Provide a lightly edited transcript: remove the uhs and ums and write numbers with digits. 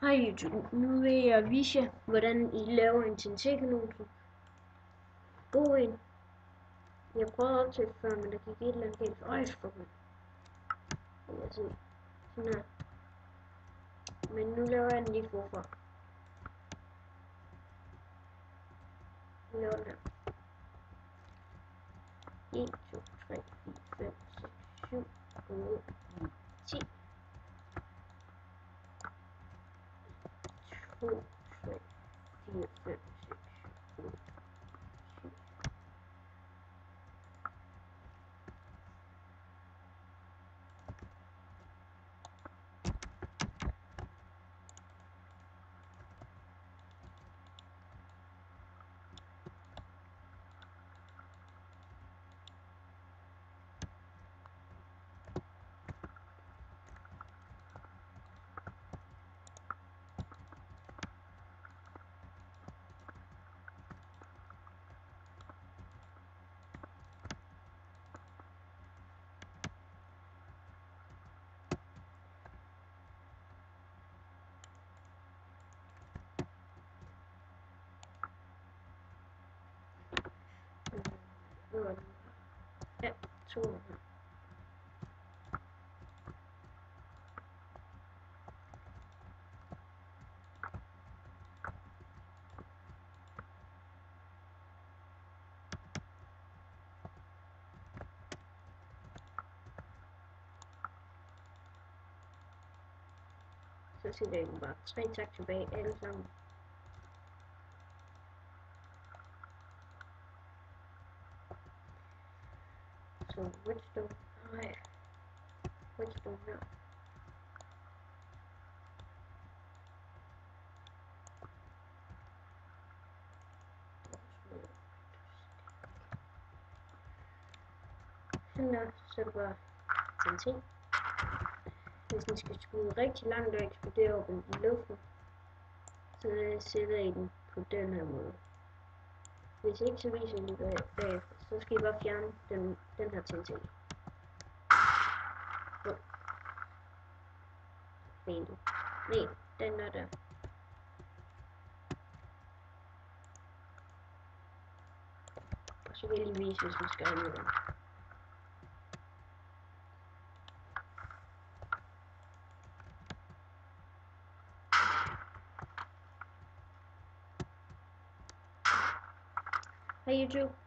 Hej YouTube, nu vil jeg vise jer, hvordan I laver en TNT-kanon. God en. Jeg prøvede at optage før, men der gik et eller andet galt. Øj, for mig. Jeg se. Sådan her. Men nu laver jeg den lige forfra. Nu laver den her. 1, 2, 3, 4, 5, 6, 7, 8, 9, 10. 2, 3, 4, 5, 6, 7, 8, 10. Ja, 2. Så sætter jeg bare 3 tak tilbage alle sammen. Så redstone, nej, redstone her. Sådan der, så er det bare TNT. Hvis den skal skyde rigtig langt og eksplodere op i luften, så sætter I den på den her måde. Hvis ikke, så viser I det bagefter. Så skal I bare fjerne den her TNT. Fint. Nej, den der. Og så vil jeg lige vise, hvis vi skal have den. Hej YouTube.